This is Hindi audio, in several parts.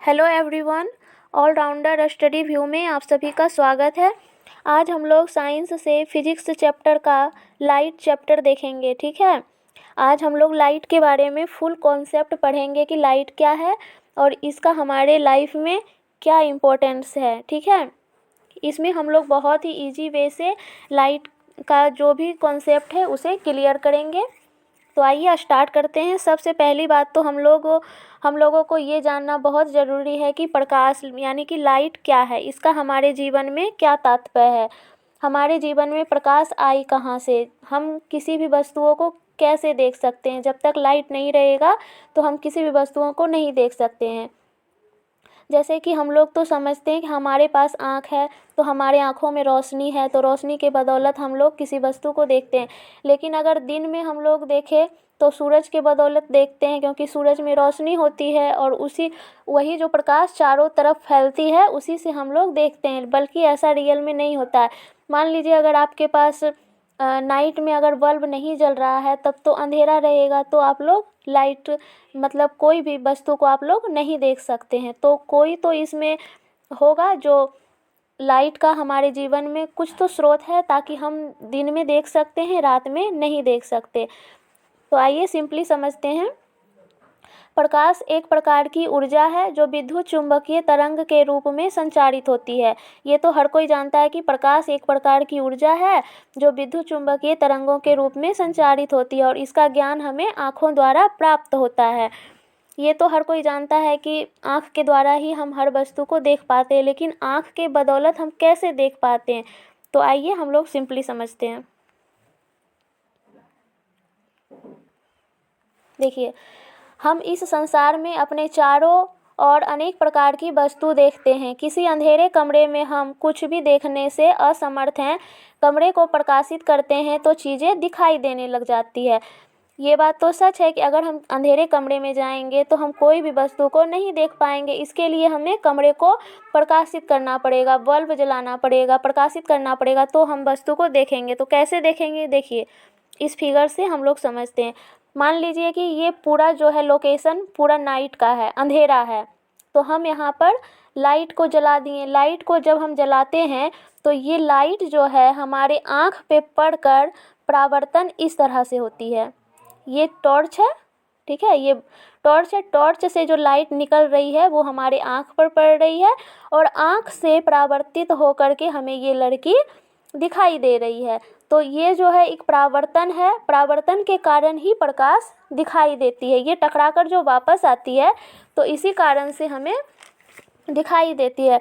Hello everyone, allrounder study view में आप सभी का स्वागत है। आज हम लोग साइंस से फिजिक्स चैप्टर का लाइट चैप्टर देखेंगे। ठीक है, आज हम लोग लाइट के बारे में फुल कॉन्सेप्ट पढ़ेंगे कि लाइट क्या है और इसका हमारे लाइफ में क्या इम्पोर्टेंस है। ठीक है, इसमें हम लोग बहुत ही इजी वे से लाइट का जो भी कॉन्सेप्ट है उसे क्लियर करेंगे। तो आइए स्टार्ट करते हैं। सबसे पहली बात तो हम लोगों को ये जानना बहुत ज़रूरी है कि प्रकाश यानी कि लाइट क्या है, इसका हमारे जीवन में क्या तात्पर्य है। हमारे जीवन में प्रकाश आई कहाँ से, हम किसी भी वस्तुओं को कैसे देख सकते हैं। जब तक लाइट नहीं रहेगा तो हम किसी भी वस्तुओं को नहीं देख सकते हैं। जैसे कि हम लोग तो समझते हैं कि हमारे पास आँख है तो हमारे आँखों में रोशनी है, तो रोशनी के बदौलत हम लोग किसी वस्तु को देखते हैं। लेकिन अगर दिन में हम लोग देखें तो सूरज के बदौलत देखते हैं, क्योंकि सूरज में रोशनी होती है और वही जो प्रकाश चारों तरफ फैलती है उसी से हम लोग देखते हैं। बल्कि ऐसा रियल में नहीं होता है। मान लीजिए अगर आपके पास नाइट में अगर बल्ब नहीं जल रहा है तब तो अंधेरा रहेगा, तो आप लोग लाइट मतलब कोई भी वस्तु को आप लोग नहीं देख सकते हैं। तो कोई तो इसमें होगा जो लाइट का हमारे जीवन में कुछ तो स्रोत है, ताकि हम दिन में देख सकते हैं, रात में नहीं देख सकते। तो आइए सिंपली समझते हैं। प्रकाश एक प्रकार की ऊर्जा है जो विद्युत चुंबकीय तरंग के रूप में संचारित होती है। ये तो हर कोई जानता है कि प्रकाश एक प्रकार की ऊर्जा है जो विद्युत चुंबकीय तरंगों के रूप में संचारित होती है, और इसका ज्ञान हमें आँखों द्वारा प्राप्त होता है। ये तो हर कोई जानता है कि आँख के द्वारा ही हम हर वस्तु को देख पाते हैं, लेकिन आँख के बदौलत हम कैसे देख पाते हैं, तो आइए हम लोग सिंपली समझते हैं। देखिए, हम इस संसार में अपने चारों ओर अनेक प्रकार की वस्तु देखते हैं। किसी अंधेरे कमरे में हम कुछ भी देखने से असमर्थ हैं। कमरे को प्रकाशित करते हैं तो चीज़ें दिखाई देने लग जाती है। ये बात तो सच है कि अगर हम अंधेरे कमरे में जाएंगे तो हम कोई भी वस्तु को नहीं देख पाएंगे। इसके लिए हमें कमरे को प्रकाशित करना पड़ेगा, बल्ब जलाना पड़ेगा, प्रकाशित करना पड़ेगा, तो हम वस्तु को देखेंगे। तो कैसे देखेंगे, देखिए इस फिगर से हम लोग समझते हैं। मान लीजिए कि ये पूरा जो है लोकेशन पूरा नाइट का है, अंधेरा है, तो हम यहाँ पर लाइट को जला दिए। लाइट को जब हम जलाते हैं तो ये लाइट जो है हमारे आँख पे पड़कर परावर्तन इस तरह से होती है। ये टॉर्च है, ठीक है, ये टॉर्च है। टॉर्च से जो लाइट निकल रही है वो हमारे आँख पर पड़ रही है और आँख से परावर्तित होकर के हमें ये लड़की दिखाई दे रही है। तो ये जो है एक परावर्तन है, परावर्तन के कारण ही प्रकाश दिखाई देती है। ये टकराकर जो वापस आती है तो इसी कारण से हमें दिखाई देती है।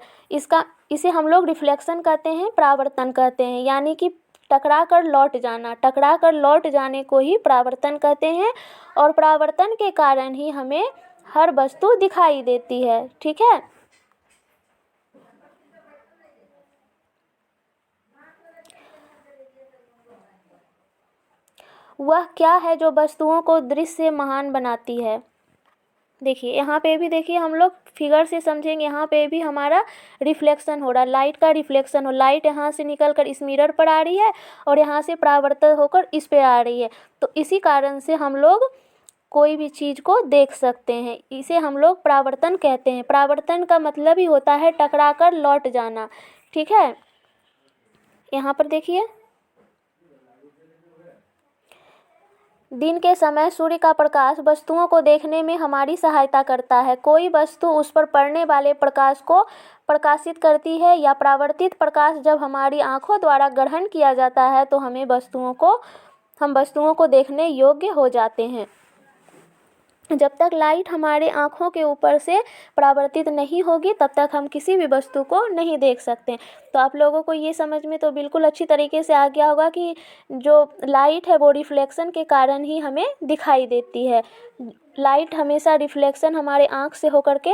इसे हम लोग रिफ्लेक्शन कहते हैं, परावर्तन कहते हैं, यानी कि टकरा कर लौट जाना। टकरा कर लौट जाने को ही परावर्तन कहते हैं, और परावर्तन के कारण ही हमें हर वस्तु दिखाई देती है। ठीक है, वह क्या है जो वस्तुओं को दृश्य महान बनाती है। देखिए यहाँ पे भी, देखिए हम लोग फिगर से समझेंगे। यहाँ पे भी हमारा रिफ्लेक्शन हो रहा है, लाइट का रिफ्लेक्शन हो। लाइट यहाँ से निकल कर इस मिरर पर आ रही है और यहाँ से परावर्तित होकर इस पे आ रही है। तो इसी कारण से हम लोग कोई भी चीज़ को देख सकते हैं। इसे हम लोग परावर्तन कहते हैं। परावर्तन का मतलब ही होता है टकरा कर लौट जाना। ठीक है, यहाँ पर देखिए दिन के समय सूर्य का प्रकाश वस्तुओं को देखने में हमारी सहायता करता है। कोई वस्तु उस पर पड़ने वाले प्रकाश को प्रकाशित करती है या परावर्तित प्रकाश जब हमारी आँखों द्वारा ग्रहण किया जाता है तो हम वस्तुओं को देखने योग्य हो जाते हैं। जब तक लाइट हमारे आँखों के ऊपर से परावर्तित नहीं होगी तब तक हम किसी भी वस्तु को नहीं देख सकते। तो आप लोगों को ये समझ में तो बिल्कुल अच्छी तरीके से आ गया होगा कि जो लाइट है वो रिफ्लेक्शन के कारण ही हमें दिखाई देती है। लाइट हमेशा रिफ्लेक्शन हमारे आँख से होकर के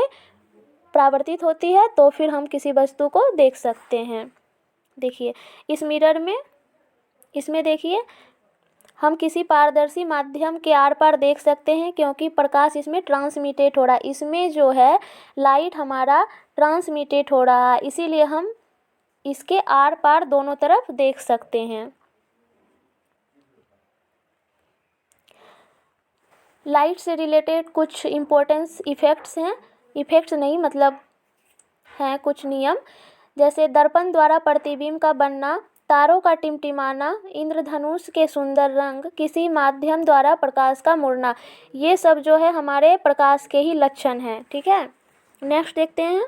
परावर्तित होती है, तो फिर हम किसी वस्तु को देख सकते हैं। देखिए इस मिरर में, इसमें देखिए हम किसी पारदर्शी माध्यम के आर पार देख सकते हैं, क्योंकि प्रकाश इसमें ट्रांसमिटेड हो रहा है। इसमें जो है लाइट हमारा ट्रांसमिटेड हो रहा है, इसीलिए हम इसके आर पार दोनों तरफ देख सकते हैं। लाइट से रिलेटेड कुछ इम्पोर्टेंस इफ़ेक्ट्स हैं। इफेक्ट्स नहीं, मतलब हैं कुछ नियम, जैसे दर्पण द्वारा प्रतिबिंब का बनना, तारों का टिमटिमाना, इंद्रधनुष के सुंदर रंग, किसी माध्यम द्वारा प्रकाश का मुड़ना, ये सब जो है हमारे प्रकाश के ही लक्षण हैं। ठीक है, नेक्स्ट देखते हैं।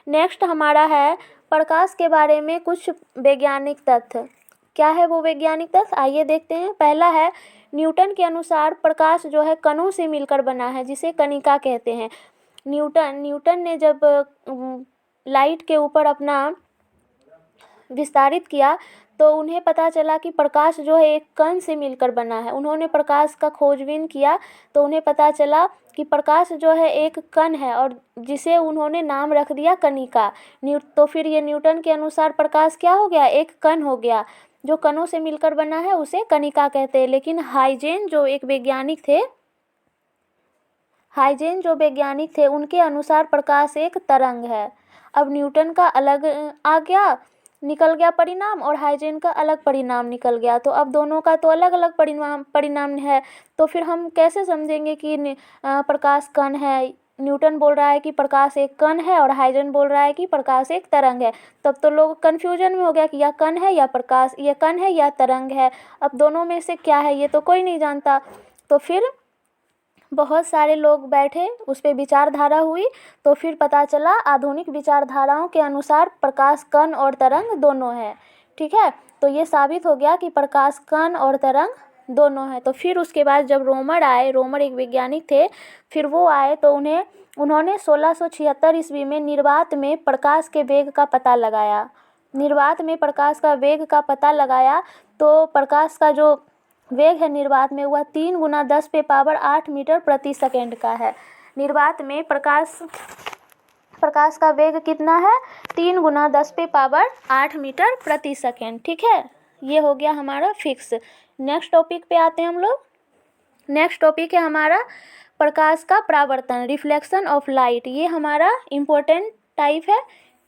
नेक्स्ट हमारा है प्रकाश के बारे में कुछ वैज्ञानिक तथ्य। क्या है वो वैज्ञानिक तथ्य, आइए देखते हैं। पहला है, न्यूटन के अनुसार प्रकाश जो है कणों से मिलकर बना है, जिसे कणिका कहते हैं। न्यूटन ने जब लाइट के ऊपर अपना विस्तारित किया तो उन्हें पता चला कि प्रकाश जो है एक कण से मिलकर बना है। उन्होंने प्रकाश का खोजबीन किया तो उन्हें पता चला कि प्रकाश जो है एक कण है, और जिसे उन्होंने नाम रख दिया कणिका। तो फिर ये न्यूटन के अनुसार प्रकाश क्या हो गया, एक कण हो गया। जो कणों से मिलकर बना है उसे कणिका कहते हैं। लेकिन हाइजेन जो वैज्ञानिक थे उनके अनुसार प्रकाश एक तरंग है। अब न्यूटन का अलग निकल गया परिणाम और हाइजेन का अलग परिणाम निकल गया, तो अब दोनों का तो अलग अलग परिणाम है। तो फिर हम कैसे समझेंगे कि प्रकाश कण है। न्यूटन बोल रहा है कि प्रकाश एक कण है और हाइजेन बोल रहा है कि प्रकाश एक तरंग है। तब तो लोग कन्फ्यूजन में हो गया कि यह कण है या प्रकाश, यह कण है या तरंग है। अब दोनों में से क्या है ये तो कोई नहीं जानता। तो फिर बहुत सारे लोग बैठे, उस पर विचारधारा हुई, तो फिर पता चला आधुनिक विचारधाराओं के अनुसार प्रकाश कण और तरंग दोनों है। ठीक है, तो ये साबित हो गया कि प्रकाश कण और तरंग दोनों है। तो फिर उसके बाद जब रोमर एक वैज्ञानिक थे, फिर वो आए तो उन्होंने 1676 ईस्वी में निर्वात में प्रकाश के वेग का पता लगाया। तो प्रकाश का जो वेग है निर्वात में वह 3 × 10⁸ मीटर प्रति सेकेंड का है। निर्वात में प्रकाश का वेग कितना है, 3 × 10⁸ मीटर प्रति सेकेंड। ठीक है, ये हो गया हमारा फिक्स। नेक्स्ट टॉपिक पे आते हैं हम लोग। नेक्स्ट टॉपिक है हमारा प्रकाश का परावर्तन, रिफ्लेक्शन ऑफ लाइट। ये हमारा इम्पोर्टेंट टाइप है।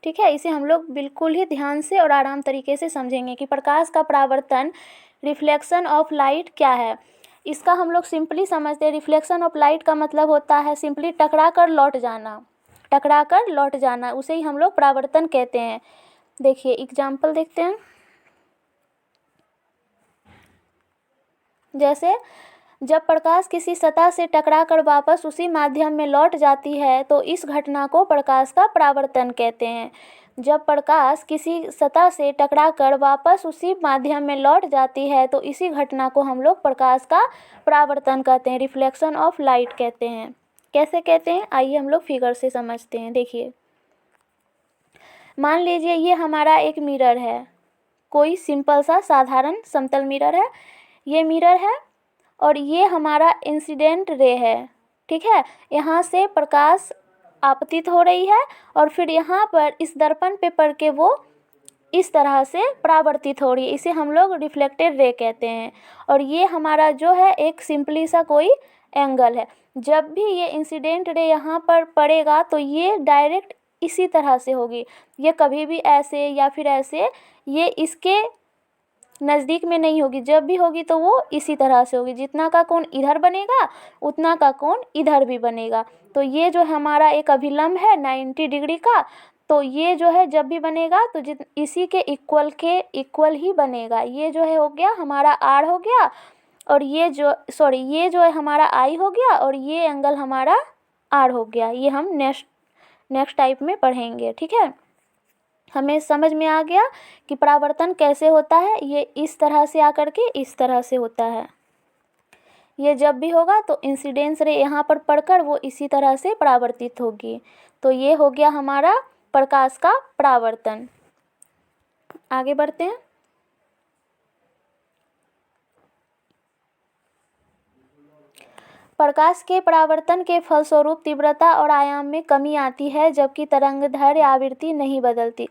ठीक है, इसे हम लोग बिल्कुल ही ध्यान से और आराम तरीके से समझेंगे कि प्रकाश का परावर्तन, रिफ्लेक्शन ऑफ लाइट क्या है। इसका हम लोग सिंपली समझते हैं। रिफ्लेक्शन ऑफ लाइट का मतलब होता है सिंपली टकरा कर लौट जाना, उसे ही हम लोग परावर्तन कहते हैं। देखिए एग्जाम्पल देखते हैं। जैसे जब प्रकाश किसी सतह से टकराकर वापस उसी माध्यम में लौट जाती है तो इस घटना को प्रकाश का परावर्तन कहते हैं। जब प्रकाश किसी सतह से टकराकर वापस उसी माध्यम में लौट जाती है तो इसी घटना को हम लोग प्रकाश का परावर्तन कहते हैं, रिफ्लेक्शन ऑफ लाइट कहते हैं। कैसे कहते हैं, आइए हम लोग फिगर से समझते हैं। देखिए, मान लीजिए ये हमारा एक मिरर है, कोई सिंपल सा साधारण समतल मिरर है। ये मिरर है और ये हमारा इंसिडेंट रे है। ठीक है, यहाँ से प्रकाश आपतित हो रही है और फिर यहाँ पर इस दर्पण पे पड़ के वो इस तरह से परावर्तित हो रही है। इसे हम लोग रिफ्लेक्टेड रे कहते हैं। और ये हमारा जो है एक सिंपली सा कोई एंगल है। जब भी ये इंसिडेंट रे यहाँ पर पड़ेगा तो ये डायरेक्ट इसी तरह से होगी। ये कभी भी ऐसे या फिर ऐसे ये इसके नज़दीक में नहीं होगी। जब भी होगी तो वो इसी तरह से होगी। जितना का कोण इधर बनेगा उतना का कोण इधर भी बनेगा। तो ये जो हमारा एक अभिलंब है 90 डिग्री का, तो ये जो है जब भी बनेगा तो इसी के इक्वल ही बनेगा। ये जो है हो गया हमारा आर हो गया, और ये जो है हमारा आई हो गया, और ये एंगल हमारा आर हो गया। ये हम नेक्स्ट टाइप में पढ़ेंगे। ठीक है, हमें समझ में आ गया कि परावर्तन कैसे होता है। ये इस तरह से आकर के इस तरह से होता है। ये जब भी होगा तो इंसिडेंस रे यहाँ पर पड़कर वो इसी तरह से परावर्तित होगी। तो ये हो गया हमारा प्रकाश का परावर्तन। आगे बढ़ते हैं। प्रकाश के परावर्तन के फलस्वरूप तीव्रता और आयाम में कमी आती है, जबकि तरंगदैर्घ्य आवृत्ति नहीं बदलती।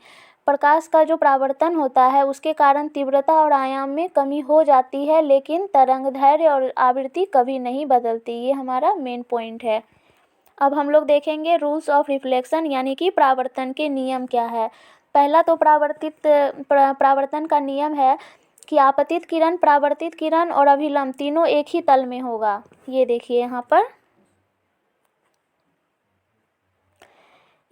प्रकाश का जो परावर्तन होता है उसके कारण तीव्रता और आयाम में कमी हो जाती है, लेकिन तरंगदैर्घ्य और आवृत्ति कभी नहीं बदलती। ये हमारा मेन पॉइंट है। अब हम लोग देखेंगे रूल्स ऑफ रिफ्लेक्शन, यानी कि परावर्तन के नियम क्या है। पहला तो परावर्तन का नियम है कि आपतित किरण, परावर्तित किरण और अभिलंब तीनों एक ही तल में होगा। ये देखिए यहाँ पर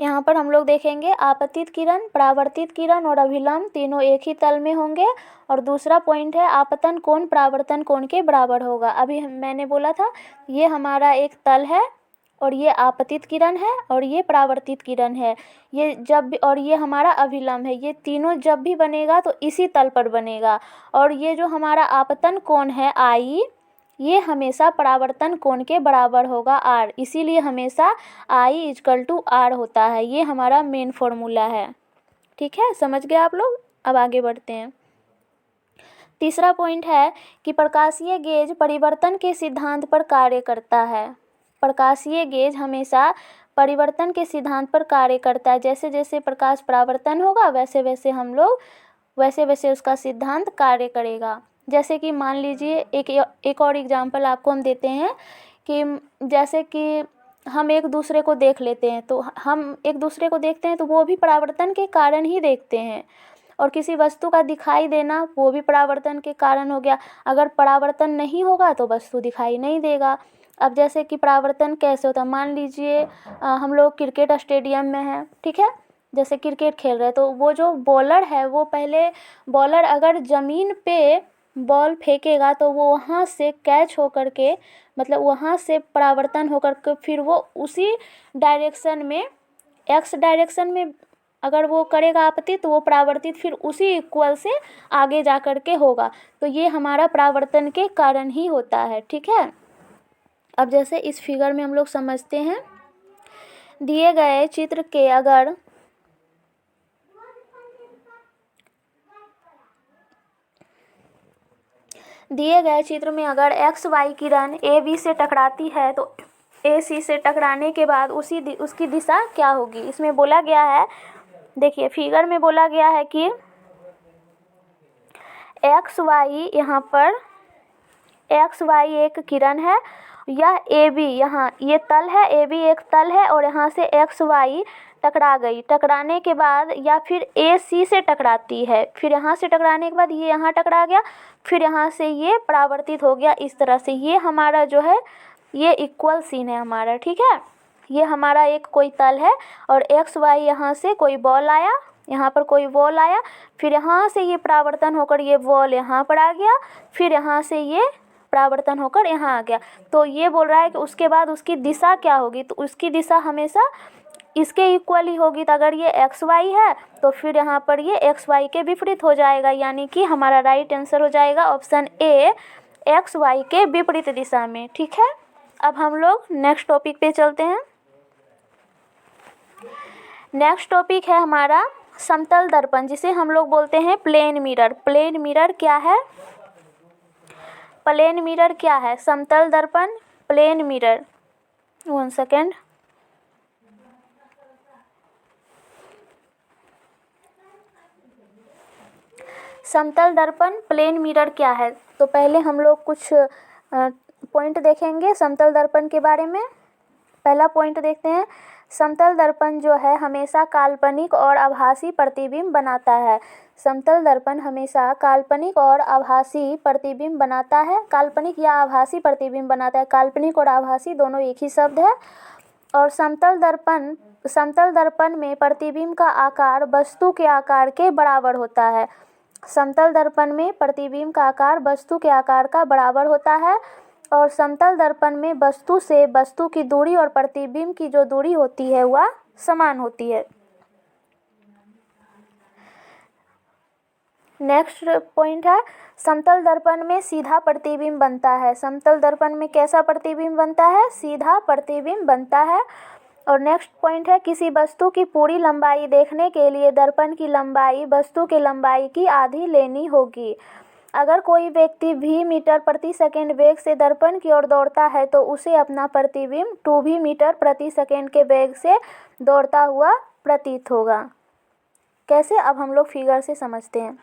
यहाँ पर हम लोग देखेंगे आपतित किरण, परावर्तित किरण और अभिलंब तीनों एक ही तल में होंगे। और दूसरा पॉइंट है आपतन कोण परावर्तन कोण के बराबर होगा। अभी मैंने बोला था ये हमारा एक तल है और ये आपतित किरण है और ये परावर्तित किरण है। ये जब भी, और ये हमारा अभिलंब है, ये तीनों जब भी बनेगा तो इसी तल पर बनेगा। और ये जो हमारा आपतन कोण है आई, ये हमेशा परावर्तन कोण के बराबर होगा आर, इसीलिए हमेशा आई इजकल टू आर होता है। ये हमारा मेन फॉर्मूला है। ठीक है, समझ गए आप लोग। अब आगे बढ़ते हैं। तीसरा पॉइंट है कि प्रकाशीय गेज परिवर्तन के सिद्धांत पर कार्य करता है। प्रकाशीय गेज हमेशा परिवर्तन के सिद्धांत पर कार्य करता है। जैसे जैसे प्रकाश परावर्तन होगा वैसे वैसे उसका सिद्धांत कार्य करेगा। जैसे कि मान लीजिए एक और एग्जांपल आपको हम देते हैं कि जैसे कि हम एक दूसरे को देख लेते हैं, तो हम एक दूसरे को देखते हैं तो वो भी परावर्तन के कारण ही देखते हैं। और किसी वस्तु का दिखाई देना वो भी परावर्तन के कारण हो गया। अगर परावर्तन नहीं होगा तो वस्तु दिखाई नहीं देगा। अब जैसे कि परावर्तन कैसे होता है, मान लीजिए हम लोग क्रिकेट स्टेडियम में हैं, ठीक है, जैसे क्रिकेट खेल रहे हैं, तो वो जो बॉलर है वो पहले बॉलर अगर ज़मीन पे बॉल फेंकेगा तो वो वहाँ से कैच होकर के, मतलब वहाँ से परावर्तन होकर के फिर वो उसी डायरेक्शन में, एक्स डायरेक्शन में अगर वो करेगा आपतित तो वो परावर्तित फिर उसी इक्वल से आगे जा कर के होगा। तो ये हमारा परावर्तन के कारण ही होता है। ठीक है, अब जैसे इस फिगर में हम लोग समझते हैं, दिए गए चित्र के अगर दिए गए चित्र में अगर एक्स वाई किरण ए बी से टकराती है तो ए सी से टकराने के बाद उसकी दिशा क्या होगी। इसमें बोला गया है, देखिए फिगर में बोला गया है कि एक्स वाई, यहाँ पर एक्स वाई एक किरण है, यह ए बी, यहाँ ये तल है, ए बी एक तल है और यहाँ से एक्स वाई टकरा गई। टकराने के बाद या फिर ए सी से टकराती है, फिर यहाँ से टकराने के बाद ये यहाँ टकरा गया, फिर यहाँ से ये परावर्तित हो गया। इस तरह से ये हमारा जो है ये इक्वल सीन है हमारा। ठीक है, ये हमारा एक कोई तल है और एक्स वाई यहाँ से कोई बॉल आया, यहाँ पर कोई बॉल आया, फिर यहाँ से ये परावर्तन होकर ये बॉल यहाँ पर आ गया, फिर यहाँ से ये परावर्तन होकर यहाँ आ गया। तो ये बोल रहा है कि उसके बाद उसकी दिशा क्या होगी, तो उसकी दिशा हमेशा इसके इक्वल ही होगी। तो अगर ये एक्स वाई है तो फिर यहाँ पर ये एक्स वाई के विपरीत हो जाएगा, यानी कि हमारा राइट आंसर हो जाएगा ऑप्शन ए, एक्स वाई के विपरीत दिशा में। ठीक है, अब हम लोग नेक्स्ट टॉपिक पे चलते हैं। नेक्स्ट टॉपिक है हमारा समतल दर्पण, जिसे हम लोग बोलते हैं प्लेन मिरर। प्लेन मिरर क्या है, प्लेन मिरर क्या है, समतल दर्पण, प्लेन मिरर। 1 सेकेंड, समतल दर्पण प्लेन मिरर क्या है। तो पहले हम लोग कुछ पॉइंट देखेंगे समतल दर्पण के बारे में। पहला पॉइंट देखते हैं, समतल दर्पण जो है हमेशा काल्पनिक और आभासी प्रतिबिंब बनाता है। समतल दर्पण हमेशा काल्पनिक और आभासी प्रतिबिंब बनाता है। काल्पनिक या आभासी प्रतिबिंब बनाता है, काल्पनिक और आभासी दोनों एक ही शब्द है। और समतल दर्पण में प्रतिबिंब का आकार वस्तु के आकार के बराबर होता है। समतल दर्पण में प्रतिबिंब का आकार वस्तु के आकार का बराबर होता है। और समतल दर्पण में वस्तु से वस्तु की दूरी और प्रतिबिंब की जो दूरी होती है वह समान होती है। नेक्स्ट पॉइंट है, समतल दर्पण में सीधा प्रतिबिंब बनता है। समतल दर्पण में कैसा प्रतिबिंब बनता है, सीधा प्रतिबिंब बनता है। और नेक्स्ट पॉइंट है, किसी वस्तु की पूरी लंबाई देखने के लिए दर्पण की लंबाई वस्तु के लंबाई की आधी लेनी होगी। अगर कोई व्यक्ति v मीटर प्रति सेकंड वेग से दर्पण की ओर दौड़ता है तो उसे अपना प्रतिबिंब 2v मीटर प्रति सेकंड के वेग से दौड़ता हुआ प्रतीत होगा। कैसे, अब हम लोग फिगर से समझते हैं।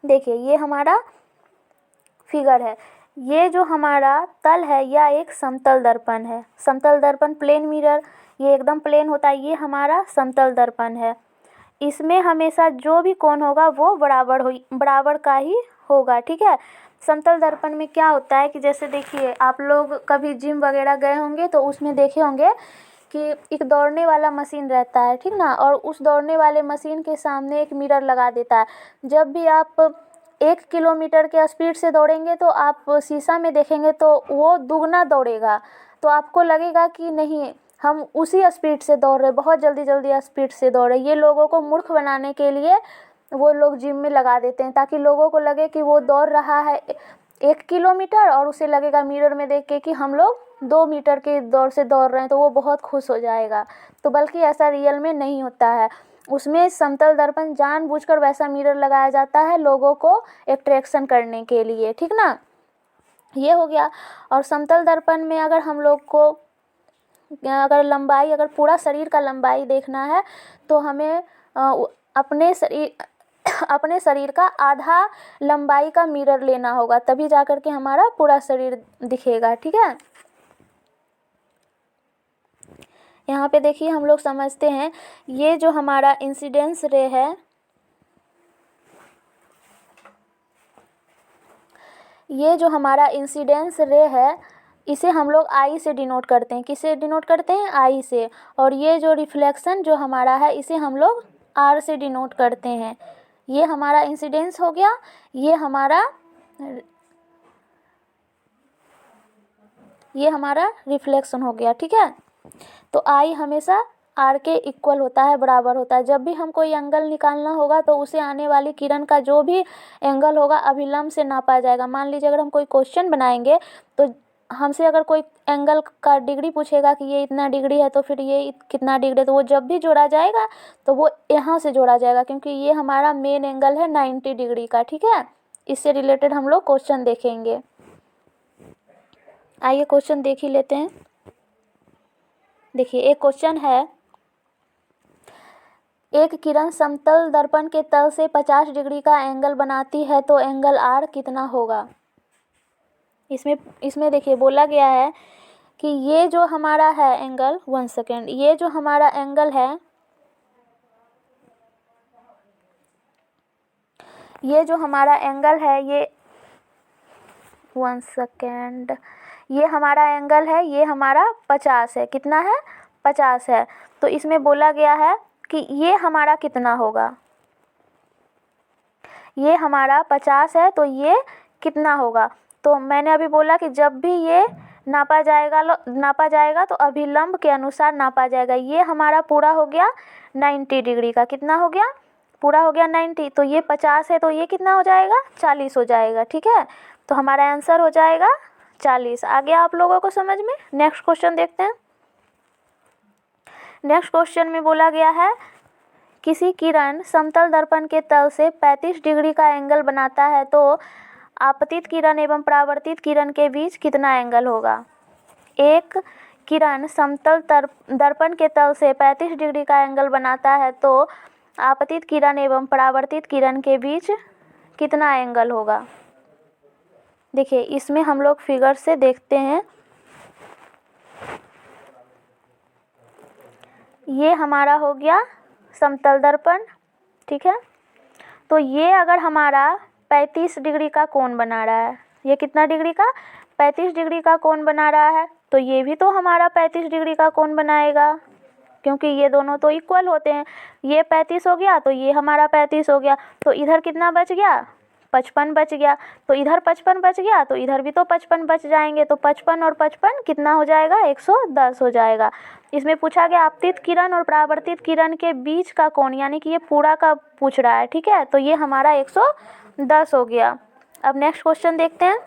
देखिए ये हमारा फिगर है, ये जो हमारा तल है यह एक समतल दर्पण है। समतल दर्पण प्लेन मिरर, ये एकदम प्लेन होता है, ये हमारा समतल दर्पण है। इसमें हमेशा जो भी कोण होगा वो बराबर का ही होगा। ठीक है, समतल दर्पण में क्या होता है कि जैसे देखिए आप लोग कभी जिम वगैरह गए होंगे तो उसमें देखे होंगे कि एक दौड़ने वाला मशीन रहता है, ठीक ना, और उस दौड़ने वाले मशीन के सामने एक मिरर लगा देता है। जब भी आप 1 किलोमीटर के स्पीड से दौड़ेंगे तो आप शीशा में देखेंगे तो वो दुगना दौड़ेगा, तो आपको लगेगा कि नहीं हम उसी स्पीड से दौड़ रहे, बहुत जल्दी जल्दी स्पीड से दौड़ रहे। ये लोगों को मूर्ख बनाने के लिए वो लोग जिम में लगा देते हैं, ताकि लोगों को लगे कि वो दौड़ रहा है 1 किलोमीटर और उसे लगेगा मिरर में देख के कि हम लोग 2 मीटर के दौड़ से दौड़ रहे हैं, तो वो बहुत खुश हो जाएगा। तो बल्कि ऐसा रियल में नहीं होता है, उसमें समतल दर्पण जानबूझकर वैसा मिरर लगाया जाता है लोगों को अट्रैक्शन करने के लिए, ठीक ना, ये हो गया। और समतल दर्पण में अगर हम लोग को अगर लंबाई, अगर पूरा शरीर का लंबाई देखना है तो हमें अपने शरीर का आधा लंबाई का मिरर लेना होगा, तभी जा कर के हमारा पूरा शरीर दिखेगा, ठीक है। यहाँ पे देखिए हम लोग समझते हैं, ये जो हमारा इंसिडेंस रे है, ये जो हमारा इंसिडेंस रे है इसे हम लोग आई से डिनोट करते हैं। किससे डिनोट करते हैं? आई से। और ये जो रिफ्लेक्शन जो हमारा है इसे हम लोग आर से डिनोट करते हैं। ये हमारा इंसिडेंस हो गया, ये हमारा रिफ्लेक्शन हो गया, ठीक है। तो आई हमेशा आर के इक्वल होता है, बराबर होता है। जब भी हम कोई एंगल निकालना होगा तो उसे आने वाली किरण का जो भी एंगल होगा अभिलंब से नापा जाएगा। मान लीजिए अगर हम कोई क्वेश्चन बनाएंगे तो हमसे अगर कोई एंगल का डिग्री पूछेगा कि ये इतना डिग्री है तो फिर ये कितना डिग्री है, तो वो जब भी जोड़ा जाएगा तो वो यहाँ से जोड़ा जाएगा, क्योंकि ये हमारा मेन एंगल है 90 डिग्री का, ठीक है। इससे रिलेटेड हम लोग क्वेश्चन देखेंगे। आइए क्वेश्चन देख ही लेते हैं। देखिए एक क्वेश्चन है, एक किरण समतल दर्पण के तल से 50 डिग्री का एंगल बनाती है तो एंगल आर कितना होगा। इसमें देखिए बोला गया है कि ये जो हमारा है एंगल, 1 सेकेंड, ये जो हमारा एंगल है, ये जो हमारा एंगल है, ये 1 सेकेंड, ये हमारा एंगल है, ये हमारा 50 है। कितना है? 50 है। तो इसमें बोला गया है कि ये हमारा कितना होगा, ये हमारा 50 है तो ये कितना होगा। तो मैंने अभी बोला कि जब भी ये नापा जाएगा तो अभिलंब के अनुसार नापा जाएगा। ये हमारा पूरा हो गया 90 डिग्री का। कितना हो गया? पूरा हो गया 90। तो ये 50 है तो ये कितना हो जाएगा? 40 हो जाएगा, ठीक है। तो हमारा आंसर हो जाएगा 40। आ गया आप लोगों को समझ में? नेक्स्ट क्वेश्चन देखते हैं। नेक्स्ट क्वेश्चन में बोला गया है, किसी किरण समतल दर्पण के तल से 35 डिग्री का एंगल बनाता है तो आपतित किरण एवं परावर्तित किरण के बीच कितना एंगल होगा। एक किरण समतल दर्पण के तल से 35 डिग्री का एंगल बनाता है तो आपतित किरण एवं परावर्तित किरण के बीच कितना एंगल होगा। देखिए इसमें हम लोग फिगर से देखते हैं। ये हमारा हो गया समतल दर्पण, ठीक है। तो ये अगर हमारा 35 डिग्री का कोण बना रहा है, ये कितना डिग्री का? 35 डिग्री का कोण बना रहा है, तो ये भी तो हमारा 35 डिग्री का कोण बनाएगा, क्योंकि ये दोनों तो इक्वल होते हैं। ये 35 हो गया तो ये हमारा 35 हो गया, तो इधर कितना बच गया? 55 बच गया। तो इधर 55 बच गया तो इधर भी तो 55 बच जाएंगे। तो 55 और 55 कितना हो जाएगा? 110 हो जाएगा। इसमें पूछा गया आपतित किरण और परावर्तित किरण के बीच का कोण, यानी कि ये पूरा का पूछ रहा है, ठीक है। तो ये हमारा 110 हो गया। अब नेक्स्ट क्वेश्चन देखते हैं।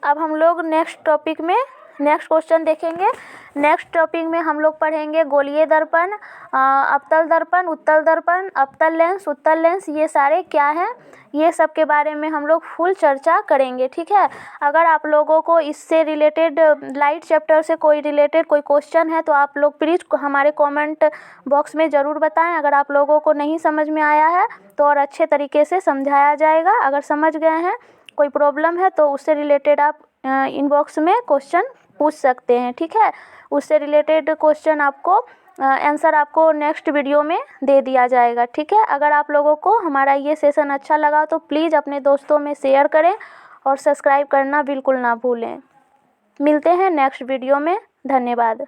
अब हम लोग नेक्स्ट क्वेश्चन देखेंगे। नेक्स्ट टॉपिक में हम लोग पढ़ेंगे गोलीय दर्पण, अवतल दर्पण, उत्तल दर्पण, अवतल लेंस, उत्तल लेंस, ये सारे क्या हैं, ये सब के बारे में हम लोग फुल चर्चा करेंगे, ठीक है। अगर आप लोगों को इससे रिलेटेड लाइट चैप्टर से कोई रिलेटेड कोई क्वेश्चन है तो आप लोग प्लीज़ हमारे कमेंट बॉक्स में ज़रूर बताएं। अगर आप लोगों को नहीं समझ में आया है तो और अच्छे तरीके से समझाया जाएगा। अगर समझ गए हैं, कोई प्रॉब्लम है तो उससे रिलेटेड आप इनबॉक्स में क्वेश्चन पूछ सकते हैं, ठीक है। उससे रिलेटेड क्वेश्चन आपको आंसर आपको नेक्स्ट वीडियो में दे दिया जाएगा, ठीक है। अगर आप लोगों को हमारा ये सेशन अच्छा लगा तो प्लीज़ अपने दोस्तों में शेयर करें और सब्सक्राइब करना बिल्कुल ना भूलें। मिलते हैं नेक्स्ट वीडियो में। धन्यवाद।